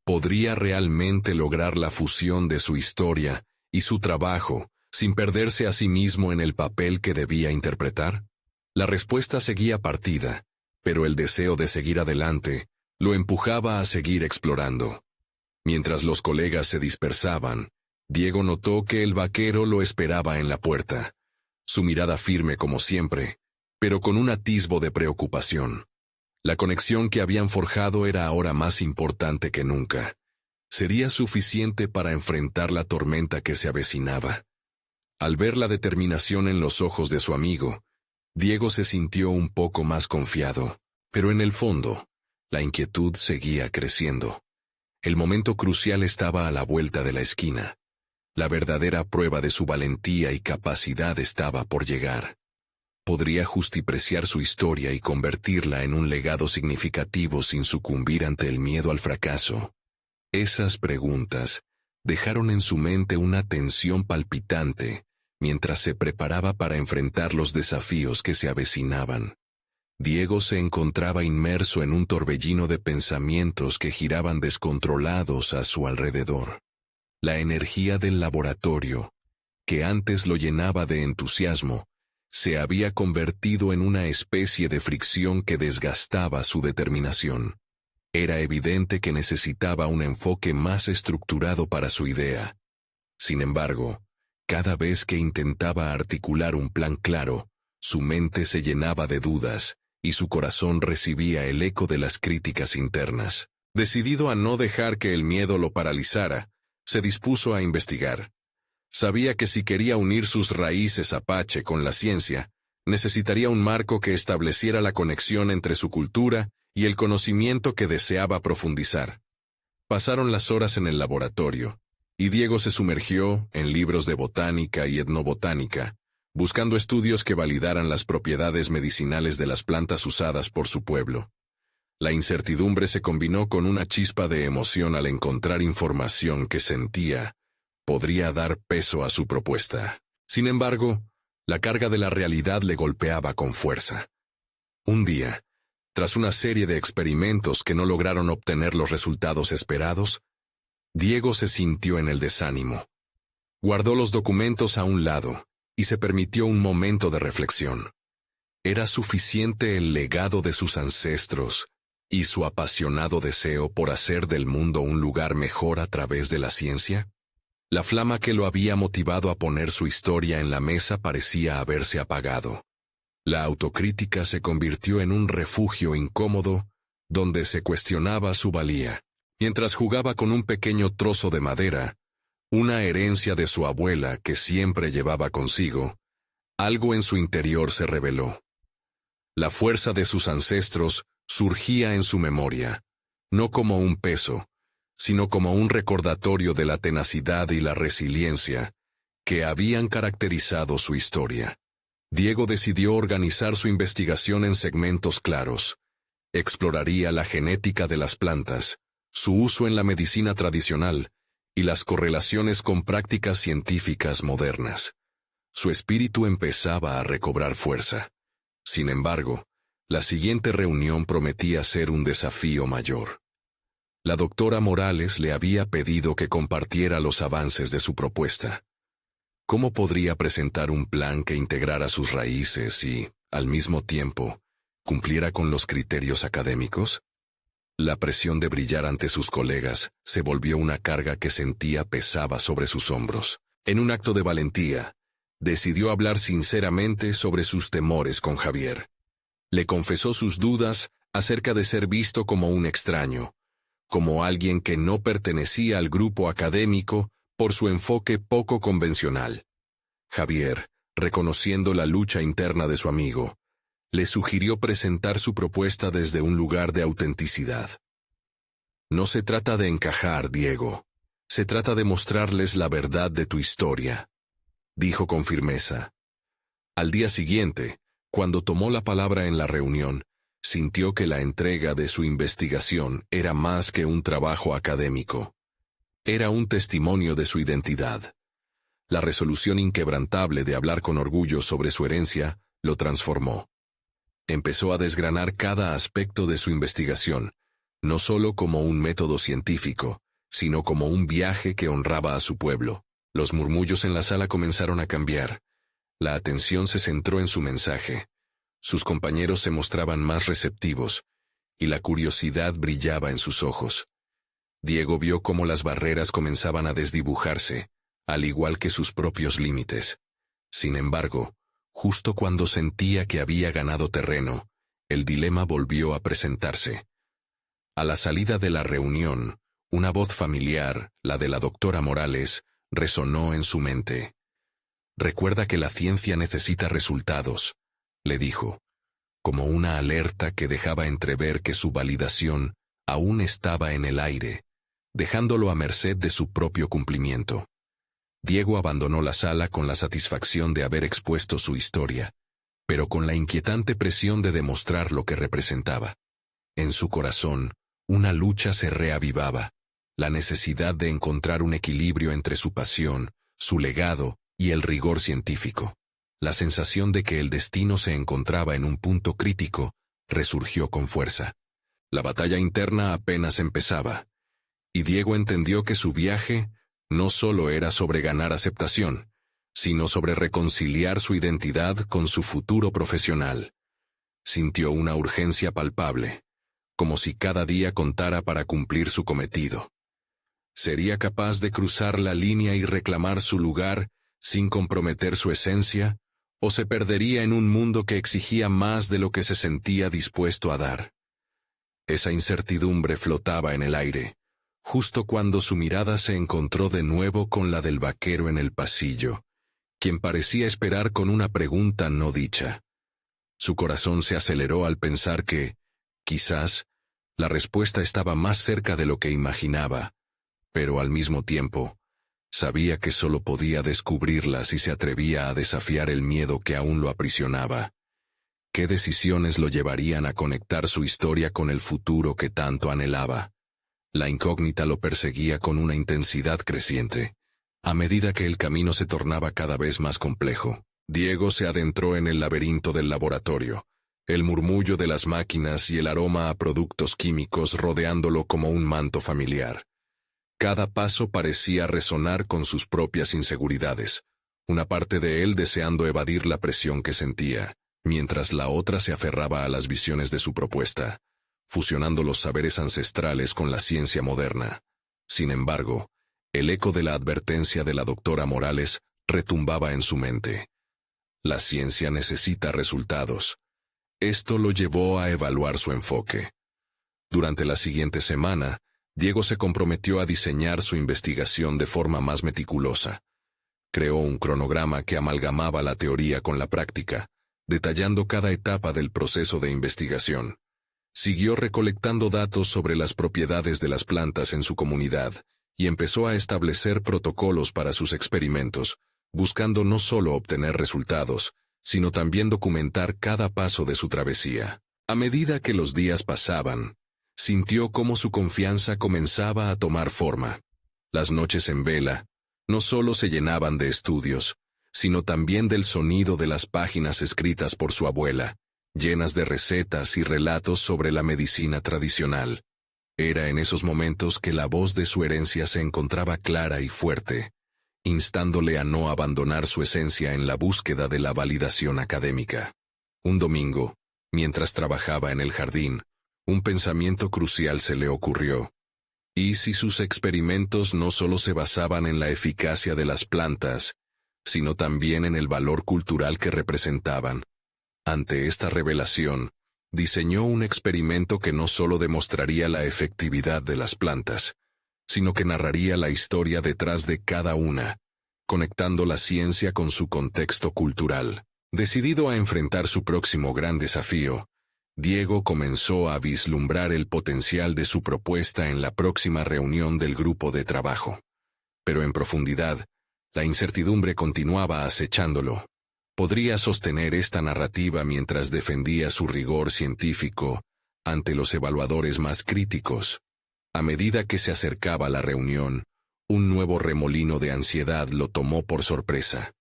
Speaker 1: ¿podría realmente lograr la fusión de su historia y su trabajo sin perderse a sí mismo en el papel que debía interpretar? La respuesta seguía partida, pero el deseo de seguir adelante lo empujaba a seguir explorando. Mientras los colegas se dispersaban, Diego notó que el vaquero lo esperaba en la puerta, su mirada firme como siempre, pero con un atisbo de preocupación. La conexión que habían forjado era ahora más importante que nunca. ¿Sería suficiente para enfrentar la tormenta que se avecinaba? Al ver la determinación en los ojos de su amigo, Diego se sintió un poco más confiado, pero en el fondo, la inquietud seguía creciendo. El momento crucial estaba a la vuelta de la esquina. La verdadera prueba de su valentía y capacidad estaba por llegar. ¿Podría justipreciar su historia y convertirla en un legado significativo sin sucumbir ante el miedo al fracaso? Esas preguntas dejaron en su mente una tensión palpitante mientras se preparaba para enfrentar los desafíos que se avecinaban. Diego se encontraba inmerso en un torbellino de pensamientos que giraban descontrolados a su alrededor. La energía del laboratorio, que antes lo llenaba de entusiasmo, se había convertido en una especie de fricción que desgastaba su determinación. Era evidente que necesitaba un enfoque más estructurado para su idea. Sin embargo, cada vez que intentaba articular un plan claro, su mente se llenaba de dudas, y su corazón recibía el eco de las críticas internas. Decidido a no dejar que el miedo lo paralizara, se dispuso a investigar. Sabía que si quería unir sus raíces apache con la ciencia, necesitaría un marco que estableciera la conexión entre su cultura y el conocimiento que deseaba profundizar. Pasaron las horas en el laboratorio, y Diego se sumergió en libros de botánica y etnobotánica, buscando estudios que validaran las propiedades medicinales de las plantas usadas por su pueblo. La incertidumbre se combinó con una chispa de emoción al encontrar información que sentía podría dar peso a su propuesta. Sin embargo, la carga de la realidad le golpeaba con fuerza. Un día, tras una serie de experimentos que no lograron obtener los resultados esperados, Diego se sintió en el desánimo. Guardó los documentos a un lado y se permitió un momento de reflexión. ¿Era suficiente el legado de sus ancestros y su apasionado deseo por hacer del mundo un lugar mejor a través de la ciencia? La flama que lo había motivado a poner su historia en la mesa parecía haberse apagado. La autocrítica se convirtió en un refugio incómodo donde se cuestionaba su valía. Mientras jugaba con un pequeño trozo de madera, una herencia de su abuela que siempre llevaba consigo, algo en su interior se reveló. La fuerza de sus ancestros surgía en su memoria, no como un peso, sino como un recordatorio de la tenacidad y la resiliencia que habían caracterizado su historia. Diego decidió organizar su investigación en segmentos claros. Exploraría la genética de las plantas, su uso en la medicina tradicional y las correlaciones con prácticas científicas modernas. Su espíritu empezaba a recobrar fuerza. Sin embargo, la siguiente reunión prometía ser un desafío mayor. La doctora Morales le había pedido que compartiera los avances de su propuesta. ¿Cómo podría presentar un plan que integrara sus raíces y, al mismo tiempo, cumpliera con los criterios académicos? La presión de brillar ante sus colegas se volvió una carga que sentía pesaba sobre sus hombros. En un acto de valentía, decidió hablar sinceramente sobre sus temores con Javier. Le confesó sus dudas acerca de ser visto como un extraño, como alguien que no pertenecía al grupo académico por su enfoque poco convencional. Javier, reconociendo la lucha interna de su amigo, le sugirió presentar su propuesta desde un lugar de autenticidad. No se trata de encajar, Diego. Se trata de mostrarles la verdad de tu historia, dijo con firmeza. Al día siguiente, cuando tomó la palabra en la reunión, sintió que la entrega de su investigación era más que un trabajo académico. Era un testimonio de su identidad. La resolución inquebrantable de hablar con orgullo sobre su herencia lo transformó. Empezó a desgranar cada aspecto de su investigación, no solo como un método científico, sino como un viaje que honraba a su pueblo. Los murmullos en la sala comenzaron a cambiar. La atención se centró en su mensaje. Sus compañeros se mostraban más receptivos, y la curiosidad brillaba en sus ojos. Diego vio cómo las barreras comenzaban a desdibujarse, al igual que sus propios límites. Sin embargo, justo cuando sentía que había ganado terreno, el dilema volvió a presentarse. A la salida de la reunión, una voz familiar, la de la doctora Morales, resonó en su mente. «Recuerda que la ciencia necesita resultados», le dijo, como una alerta que dejaba entrever que su validación aún estaba en el aire, dejándolo a merced de su propio cumplimiento. Diego abandonó la sala con la satisfacción de haber expuesto su historia, pero con la inquietante presión de demostrar lo que representaba. En su corazón, una lucha se reavivaba, la necesidad de encontrar un equilibrio entre su pasión, su legado y el rigor científico. La sensación de que el destino se encontraba en un punto crítico resurgió con fuerza. La batalla interna apenas empezaba, y Diego entendió que su viaje no solo era sobre ganar aceptación, sino sobre reconciliar su identidad con su futuro profesional. Sintió una urgencia palpable, como si cada día contara para cumplir su cometido. ¿Sería capaz de cruzar la línea y reclamar su lugar sin comprometer su esencia, o se perdería en un mundo que exigía más de lo que se sentía dispuesto a dar? Esa incertidumbre flotaba en el aire, justo cuando su mirada se encontró de nuevo con la del vaquero en el pasillo, quien parecía esperar con una pregunta no dicha. Su corazón se aceleró al pensar que, quizás, la respuesta estaba más cerca de lo que imaginaba, pero al mismo tiempo, sabía que solo podía descubrirla si se atrevía a desafiar el miedo que aún lo aprisionaba. ¿Qué decisiones lo llevarían a conectar su historia con el futuro que tanto anhelaba? La incógnita lo perseguía con una intensidad creciente. A medida que el camino se tornaba cada vez más complejo, Diego se adentró en el laberinto del laboratorio, el murmullo de las máquinas y el aroma a productos químicos rodeándolo como un manto familiar. Cada paso parecía resonar con sus propias inseguridades, una parte de él deseando evadir la presión que sentía, mientras la otra se aferraba a las visiones de su propuesta, fusionando los saberes ancestrales con la ciencia moderna. Sin embargo, el eco de la advertencia de la doctora Morales retumbaba en su mente. La ciencia necesita resultados. Esto lo llevó a evaluar su enfoque. Durante la siguiente semana, Diego se comprometió a diseñar su investigación de forma más meticulosa. Creó un cronograma que amalgamaba la teoría con la práctica, detallando cada etapa del proceso de investigación. Siguió recolectando datos sobre las propiedades de las plantas en su comunidad y empezó a establecer protocolos para sus experimentos, buscando no solo obtener resultados, sino también documentar cada paso de su travesía. A medida que los días pasaban, sintió cómo su confianza comenzaba a tomar forma. Las noches en vela no solo se llenaban de estudios, sino también del sonido de las páginas escritas por su abuela, llenas de recetas y relatos sobre la medicina tradicional. Era en esos momentos que la voz de su herencia se encontraba clara y fuerte, instándole a no abandonar su esencia en la búsqueda de la validación académica. Un domingo, mientras trabajaba en el jardín, un pensamiento crucial se le ocurrió. ¿Y si sus experimentos no solo se basaban en la eficacia de las plantas, sino también en el valor cultural que representaban? Ante esta revelación, diseñó un experimento que no solo demostraría la efectividad de las plantas, sino que narraría la historia detrás de cada una, conectando la ciencia con su contexto cultural. Decidido a enfrentar su próximo gran desafío, Diego comenzó a vislumbrar el potencial de su propuesta en la próxima reunión del grupo de trabajo. Pero en profundidad, la incertidumbre continuaba acechándolo. ¿Podría sostener esta narrativa mientras defendía su rigor científico ante los evaluadores más críticos? A medida que se acercaba la reunión, un nuevo remolino de ansiedad lo tomó por sorpresa.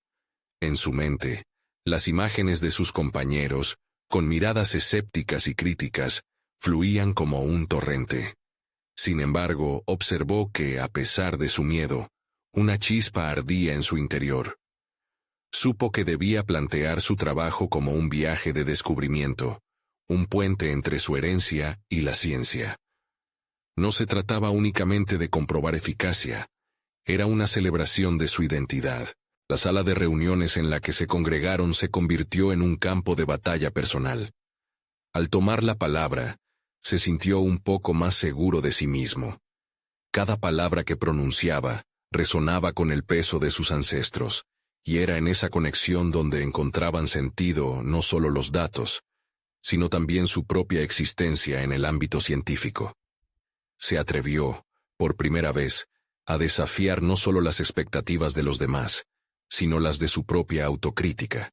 Speaker 1: En su mente, las imágenes de sus compañeros, con miradas escépticas y críticas, fluían como un torrente. Sin embargo, observó que, a pesar de su miedo, una chispa ardía en su interior. Supo que debía plantear su trabajo como un viaje de descubrimiento, un puente entre su herencia y la ciencia. No se trataba únicamente de comprobar eficacia, era una celebración de su identidad. La sala de reuniones en la que se congregaron se convirtió en un campo de batalla personal. Al tomar la palabra, se sintió un poco más seguro de sí mismo. Cada palabra que pronunciaba resonaba con el peso de sus ancestros, y era en esa conexión donde encontraban sentido no solo los datos, sino también su propia existencia en el ámbito científico. Se atrevió, por primera vez, a desafiar no solo las expectativas de los demás, sino las de su propia autocrítica.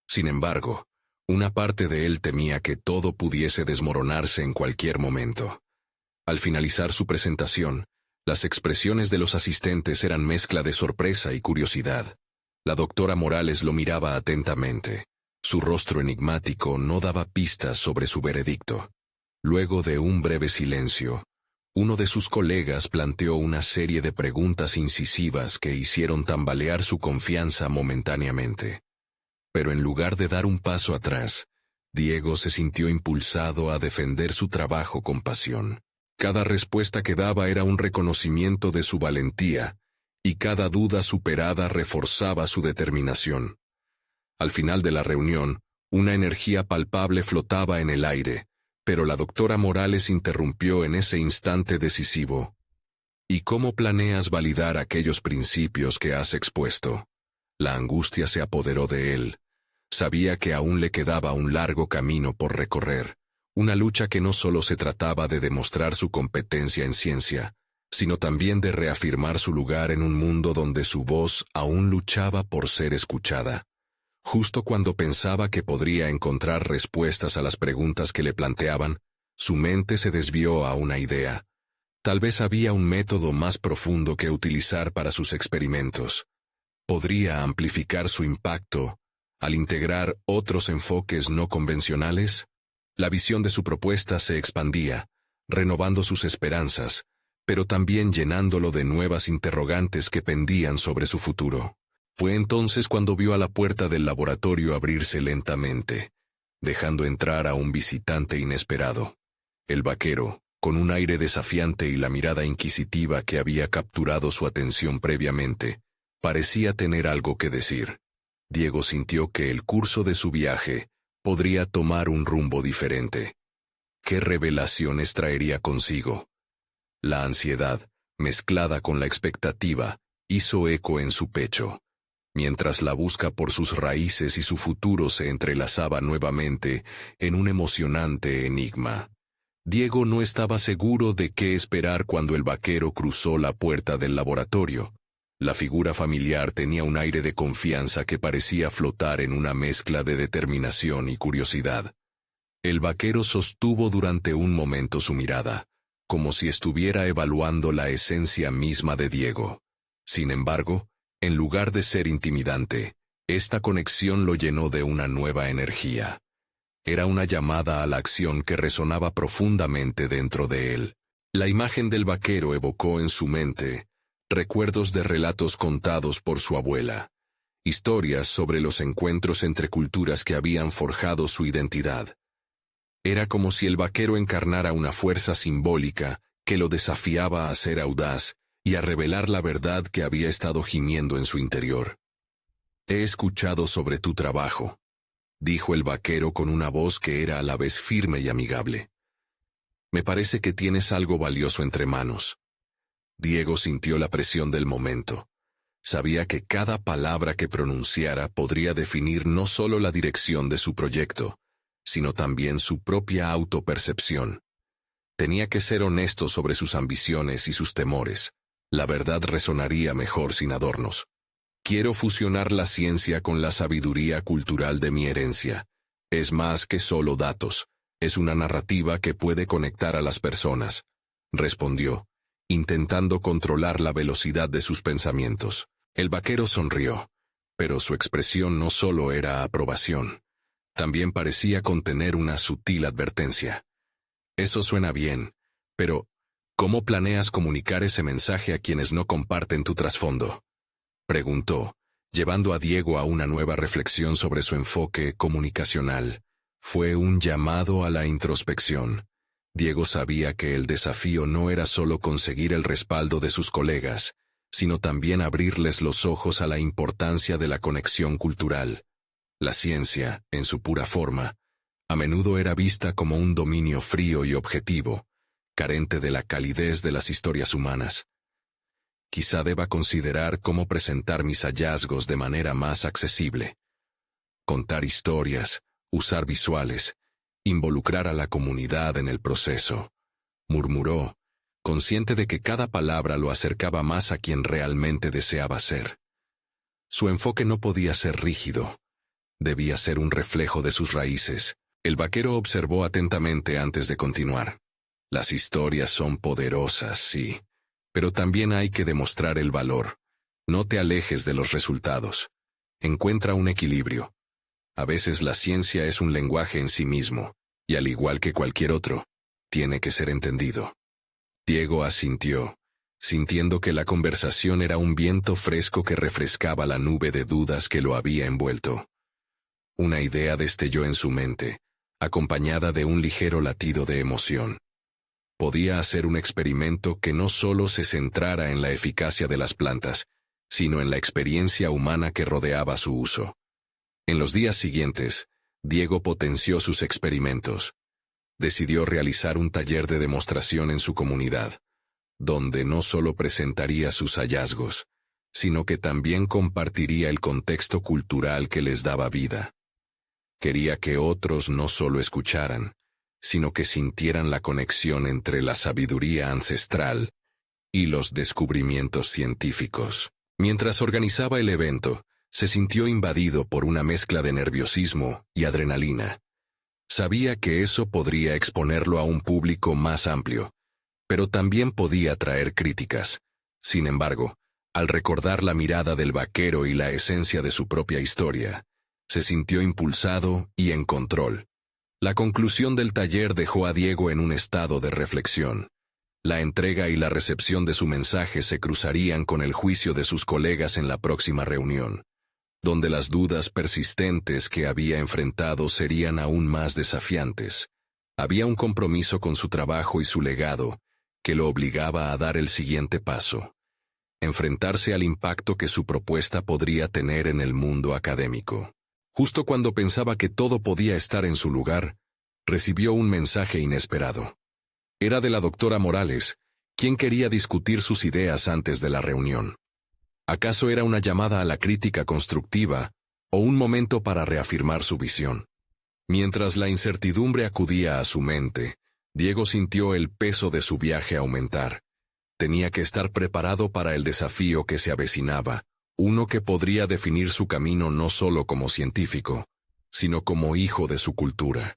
Speaker 1: Sin embargo, una parte de él temía que todo pudiese desmoronarse en cualquier momento. Al finalizar su presentación, las expresiones de los asistentes eran mezcla de sorpresa y curiosidad. La doctora Morales lo miraba atentamente. Su rostro enigmático no daba pistas sobre su veredicto. Luego de un breve silencio, uno de sus colegas planteó una serie de preguntas incisivas que hicieron tambalear su confianza momentáneamente. Pero en lugar de dar un paso atrás, Diego se sintió impulsado a defender su trabajo con pasión. Cada respuesta que daba era un reconocimiento de su valentía, y cada duda superada reforzaba su determinación. Al final de la reunión, una energía palpable flotaba en el aire, pero la doctora Morales interrumpió en ese instante decisivo. ¿Y cómo planeas validar aquellos principios que has expuesto? La angustia se apoderó de él. Sabía que aún le quedaba un largo camino por recorrer, una lucha que no solo se trataba de demostrar su competencia en ciencia, sino también de reafirmar su lugar en un mundo donde su voz aún luchaba por ser escuchada. Justo cuando pensaba que podría encontrar respuestas a las preguntas que le planteaban, su mente se desvió a una idea. Tal vez había un método más profundo que utilizar para sus experimentos. ¿Podría amplificar su impacto al integrar otros enfoques no convencionales? La visión de su propuesta se expandía, renovando sus esperanzas, pero también llenándolo de nuevas interrogantes que pendían sobre su futuro. Fue entonces cuando vio a la puerta del laboratorio abrirse lentamente, dejando entrar a un visitante inesperado. El vaquero, con un aire desafiante y la mirada inquisitiva que había capturado su atención previamente, parecía tener algo que decir. Diego sintió que el curso de su viaje podría tomar un rumbo diferente. ¿Qué revelaciones traería consigo? La ansiedad, mezclada con la expectativa, hizo eco en su pecho. Mientras la busca por sus raíces y su futuro se entrelazaba nuevamente en un emocionante enigma. Diego no estaba seguro de qué esperar cuando el vaquero cruzó la puerta del laboratorio. La figura familiar tenía un aire de confianza que parecía flotar en una mezcla de determinación y curiosidad. El vaquero sostuvo durante un momento su mirada, como si estuviera evaluando la esencia misma de Diego. Sin embargo, en lugar de ser intimidante, esta conexión lo llenó de una nueva energía. Era una llamada a la acción que resonaba profundamente dentro de él. La imagen del vaquero evocó en su mente recuerdos de relatos contados por su abuela, historias sobre los encuentros entre culturas que habían forjado su identidad. Era como si el vaquero encarnara una fuerza simbólica que lo desafiaba a ser audaz y a revelar la verdad que había estado gimiendo en su interior. «He escuchado sobre tu trabajo», dijo el vaquero con una voz que era a la vez firme y amigable. «Me parece que tienes algo valioso entre manos». Diego sintió la presión del momento. Sabía que cada palabra que pronunciara podría definir no solo la dirección de su proyecto, sino también su propia autopercepción. Tenía que ser honesto sobre sus ambiciones y sus temores. La verdad resonaría mejor sin adornos. Quiero fusionar la ciencia con la sabiduría cultural de mi herencia. Es más que solo datos. Es una narrativa que puede conectar a las personas, respondió, intentando controlar la velocidad de sus pensamientos. El vaquero sonrió, pero su expresión no solo era aprobación. También parecía contener una sutil advertencia. Eso suena bien, pero ¿cómo planeas comunicar ese mensaje a quienes no comparten tu trasfondo?, preguntó, llevando a Diego a una nueva reflexión sobre su enfoque comunicacional. Fue un llamado a la introspección. Diego sabía que el desafío no era solo conseguir el respaldo de sus colegas, sino también abrirles los ojos a la importancia de la conexión cultural. La ciencia, en su pura forma, a menudo era vista como un dominio frío y objetivo, carente de la calidez de las historias humanas. Quizá deba considerar cómo presentar mis hallazgos de manera más accesible. Contar historias, usar visuales, involucrar a la comunidad en el proceso, murmuró, consciente de que cada palabra lo acercaba más a quien realmente deseaba ser. Su enfoque no podía ser rígido. Debía ser un reflejo de sus raíces. El vaquero observó atentamente antes de continuar. Las historias son poderosas, sí, pero también hay que demostrar el valor. No te alejes de los resultados. Encuentra un equilibrio. A veces la ciencia es un lenguaje en sí mismo, y al igual que cualquier otro, tiene que ser entendido. Diego asintió, sintiendo que la conversación era un viento fresco que refrescaba la nube de dudas que lo había envuelto. Una idea destelló en su mente, acompañada de un ligero latido de emoción. Podía hacer un experimento que no solo se centrara en la eficacia de las plantas, sino en la experiencia humana que rodeaba su uso. En los días siguientes, Diego potenció sus experimentos. Decidió realizar un taller de demostración en su comunidad, donde no solo presentaría sus hallazgos, sino que también compartiría el contexto cultural que les daba vida. Quería que otros no solo escucharan, sino que sintieran la conexión entre la sabiduría ancestral y los descubrimientos científicos. Mientras organizaba el evento, se sintió invadido por una mezcla de nerviosismo y adrenalina. Sabía que eso podría exponerlo a un público más amplio, pero también podía traer críticas. Sin embargo, al recordar la mirada del vaquero y la esencia de su propia historia, se sintió impulsado y en control. La conclusión del taller dejó a Diego en un estado de reflexión. La entrega y la recepción de su mensaje se cruzarían con el juicio de sus colegas en la próxima reunión, donde las dudas persistentes que había enfrentado serían aún más desafiantes. Había un compromiso con su trabajo y su legado, que lo obligaba a dar el siguiente paso: enfrentarse al impacto que su propuesta podría tener en el mundo académico. Justo cuando pensaba que todo podía estar en su lugar, recibió un mensaje inesperado. Era de la doctora Morales, quien quería discutir sus ideas antes de la reunión. ¿Acaso era una llamada a la crítica constructiva o un momento para reafirmar su visión? Mientras la incertidumbre acudía a su mente, Diego sintió el peso de su viaje aumentar. Tenía que estar preparado para el desafío que se avecinaba, uno que podría definir su camino no solo como científico, sino como hijo de su cultura.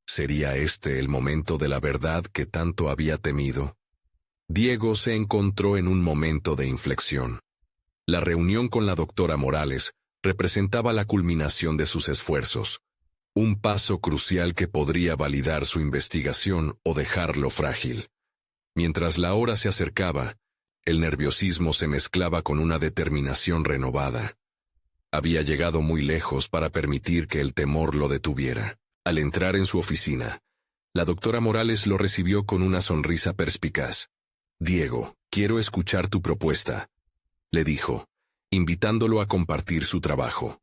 Speaker 1: ¿Sería este el momento de la verdad que tanto había temido? Diego se encontró en un momento de inflexión. La reunión con la doctora Morales representaba la culminación de sus esfuerzos, un paso crucial que podría validar su investigación o dejarlo frágil. Mientras la hora se acercaba, el nerviosismo se mezclaba con una determinación renovada. Había llegado muy lejos para permitir que el temor lo detuviera. Al entrar en su oficina, la doctora Morales lo recibió con una sonrisa perspicaz. «Diego, quiero escuchar tu propuesta», le dijo, invitándolo a compartir su trabajo.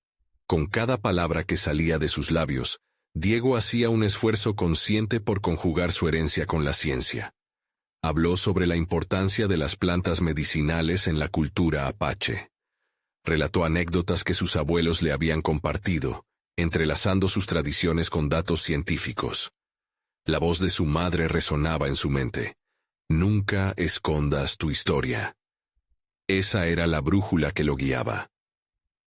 Speaker 1: Con cada palabra que salía de sus labios, Diego hacía un esfuerzo consciente por conjugar su herencia con la ciencia. Habló sobre la importancia de las plantas medicinales en la cultura apache. Relató anécdotas que sus abuelos le habían compartido, entrelazando sus tradiciones con datos científicos. La voz de su madre resonaba en su mente. Nunca escondas tu historia. Esa era la brújula que lo guiaba.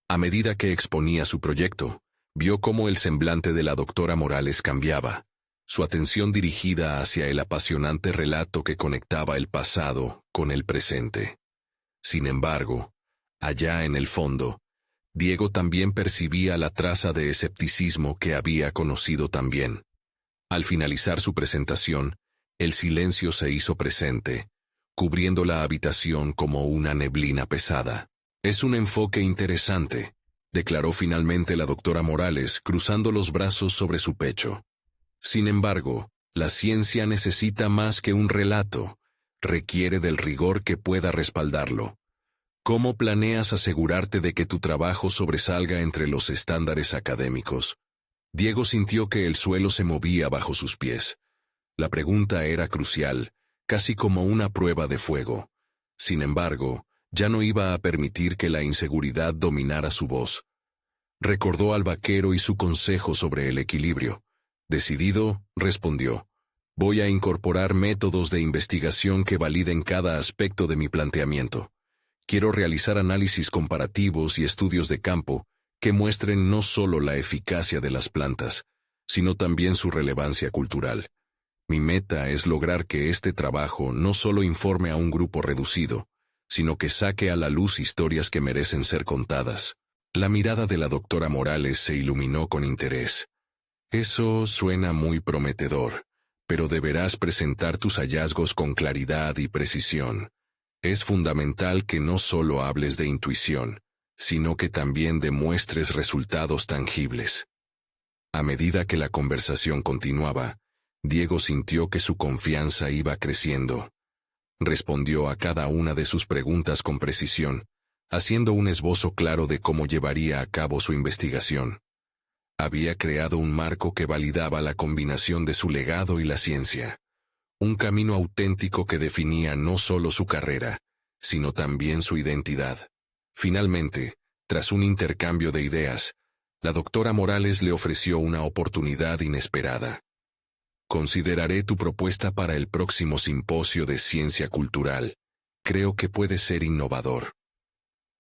Speaker 1: A medida que exponía su proyecto, vio cómo el semblante de la doctora Morales cambiaba, su atención dirigida hacia el apasionante relato que conectaba el pasado con el presente. Sin embargo, allá en el fondo, Diego también percibía la traza de escepticismo que había conocido también. Al finalizar su presentación, el silencio se hizo presente, cubriendo la habitación como una neblina pesada. «Es un enfoque interesante», declaró finalmente la doctora Morales, cruzando los brazos sobre su pecho. Sin embargo, la ciencia necesita más que un relato, requiere del rigor que pueda respaldarlo. ¿Cómo planeas asegurarte de que tu trabajo sobresalga entre los estándares académicos? Diego sintió que el suelo se movía bajo sus pies. La pregunta era crucial, casi como una prueba de fuego. Sin embargo, ya no iba a permitir que la inseguridad dominara su voz. Recordó al vaquero y su consejo sobre el equilibrio. Decidido, respondió: «Voy a incorporar métodos de investigación que validen cada aspecto de mi planteamiento. Quiero realizar análisis comparativos y estudios de campo que muestren no solo la eficacia de las plantas, sino también su relevancia cultural. Mi meta es lograr que este trabajo no solo informe a un grupo reducido, sino que saque a la luz historias que merecen ser contadas». La mirada de la doctora Morales se iluminó con interés. «Eso suena muy prometedor, pero deberás presentar tus hallazgos con claridad y precisión. Es fundamental que no solo hables de intuición, sino que también demuestres resultados tangibles». A medida que la conversación continuaba, Diego sintió que su confianza iba creciendo. Respondió a cada una de sus preguntas con precisión, haciendo un esbozo claro de cómo llevaría a cabo su investigación. Había creado un marco que validaba la combinación de su legado y la ciencia. Un camino auténtico que definía no solo su carrera, sino también su identidad. Finalmente, tras un intercambio de ideas, la doctora Morales le ofreció una oportunidad inesperada. «Consideraré tu propuesta para el próximo simposio de ciencia cultural. Creo que puede ser innovador».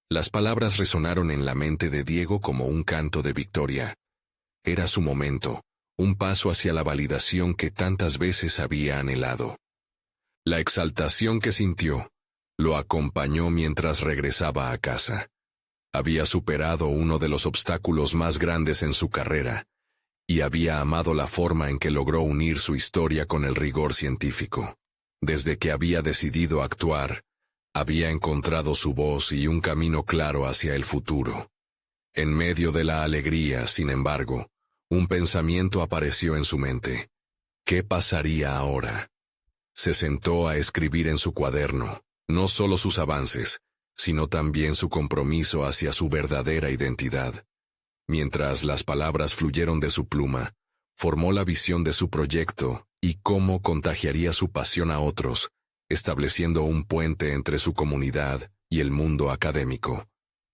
Speaker 1: Las palabras resonaron en la mente de Diego como un canto de victoria. Era su momento, un paso hacia la validación que tantas veces había anhelado. La exaltación que sintió lo acompañó mientras regresaba a casa. Había superado uno de los obstáculos más grandes en su carrera, y había amado la forma en que logró unir su historia con el rigor científico. Desde que había decidido actuar, había encontrado su voz y un camino claro hacia el futuro. En medio de la alegría, sin embargo, un pensamiento apareció en su mente. ¿Qué pasaría ahora? Se sentó a escribir en su cuaderno, no solo sus avances, sino también su compromiso hacia su verdadera identidad. Mientras las palabras fluyeron de su pluma, formó la visión de su proyecto y cómo contagiaría su pasión a otros, estableciendo un puente entre su comunidad y el mundo académico.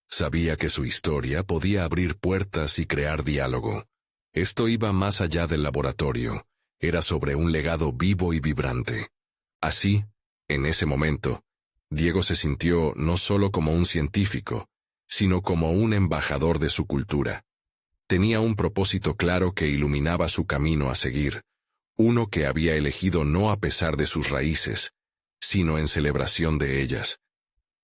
Speaker 1: Sabía que su historia podía abrir puertas y crear diálogo. Esto iba más allá del laboratorio, era sobre un legado vivo y vibrante. Así, en ese momento, Diego se sintió no solo como un científico, sino como un embajador de su cultura. Tenía un propósito claro que iluminaba su camino a seguir, uno que había elegido no a pesar de sus raíces, sino en celebración de ellas.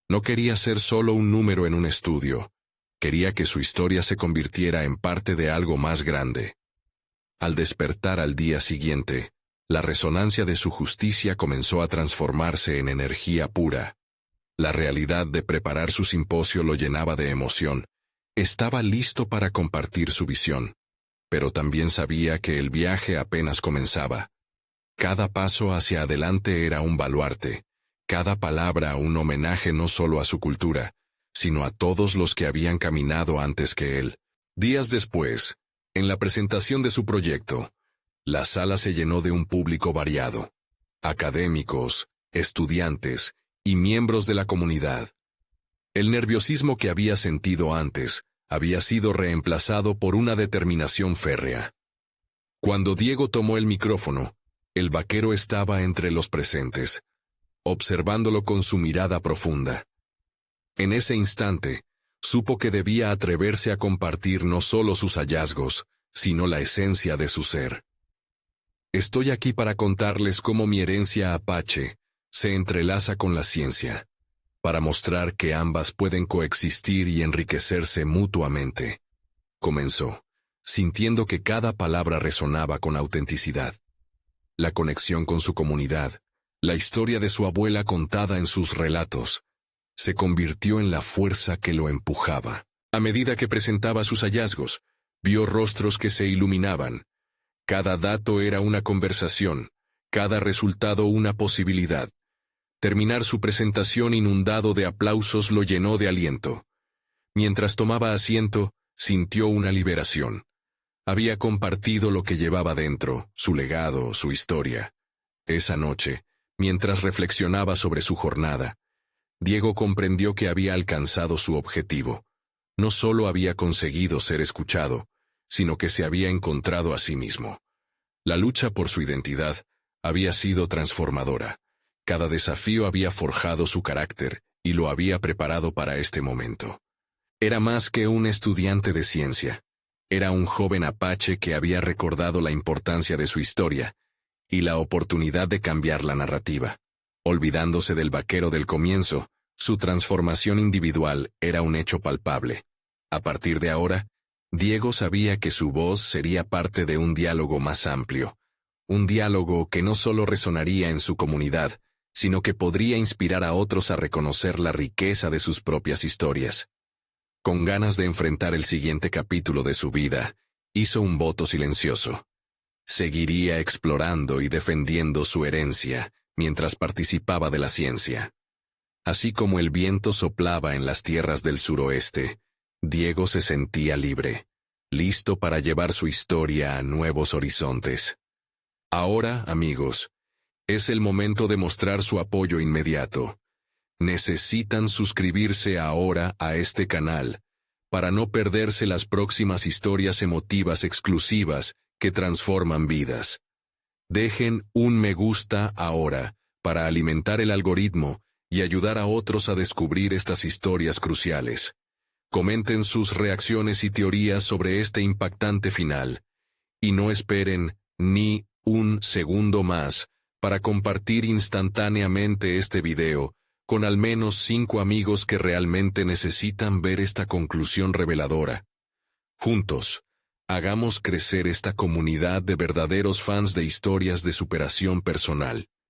Speaker 1: No quería ser solo un número en un estudio, quería que su historia se convirtiera en parte de algo más grande. Al despertar al día siguiente, la resonancia de su justicia comenzó a transformarse en energía pura. La realidad de preparar su simposio lo llenaba de emoción. Estaba listo para compartir su visión, pero también sabía que el viaje apenas comenzaba. Cada paso hacia adelante era un baluarte, cada palabra un homenaje no solo a su cultura, sino a todos los que habían caminado antes que él. Días después, en la presentación de su proyecto, la sala se llenó de un público variado. Académicos, estudiantes y miembros de la comunidad. El nerviosismo que había sentido antes había sido reemplazado por una determinación férrea. Cuando Diego tomó el micrófono, el vaquero estaba entre los presentes, observándolo con su mirada profunda. En ese instante, supo que debía atreverse a compartir no solo sus hallazgos, sino la esencia de su ser. Estoy aquí para contarles cómo mi herencia apache se entrelaza con la ciencia, para mostrar que ambas pueden coexistir y enriquecerse mutuamente. Comenzó, sintiendo que cada palabra resonaba con autenticidad. La conexión con su comunidad, la historia de su abuela contada en sus relatos, se convirtió en la fuerza que lo empujaba. A medida que presentaba sus hallazgos, vio rostros que se iluminaban. Cada dato era una conversación, cada resultado una posibilidad. Terminar su presentación inundado de aplausos lo llenó de aliento. Mientras tomaba asiento, sintió una liberación. Había compartido lo que llevaba dentro, su legado, su historia. Esa noche, mientras reflexionaba sobre su jornada, Diego comprendió que había alcanzado su objetivo. No solo había conseguido ser escuchado, sino que se había encontrado a sí mismo. La lucha por su identidad había sido transformadora. Cada desafío había forjado su carácter y lo había preparado para este momento. Era más que un estudiante de ciencia. Era un joven apache que había recordado la importancia de su historia y la oportunidad de cambiar la narrativa. Olvidándose del vaquero del comienzo, su transformación individual era un hecho palpable. A partir de ahora, Diego sabía que su voz sería parte de un diálogo más amplio. Un diálogo que no solo resonaría en su comunidad, sino que podría inspirar a otros a reconocer la riqueza de sus propias historias. Con ganas de enfrentar el siguiente capítulo de su vida, hizo un voto silencioso. Seguiría explorando y defendiendo su herencia mientras participaba de la ciencia. Así como el viento soplaba en las tierras del suroeste, Diego se sentía libre, listo para llevar su historia a nuevos horizontes. Ahora, amigos, es el momento de mostrar su apoyo inmediato. Necesitan suscribirse ahora a este canal, para no perderse las próximas historias emotivas exclusivas que transforman vidas. Dejen un me gusta ahora, para alimentar el algoritmo y ayudar a otros a descubrir estas historias cruciales. Comenten sus reacciones y teorías sobre este impactante final. Y no esperen ni un segundo más para compartir instantáneamente este video con al menos 5 amigos que realmente necesitan ver esta conclusión reveladora. Juntos, hagamos crecer esta comunidad de verdaderos fans de historias de superación personal.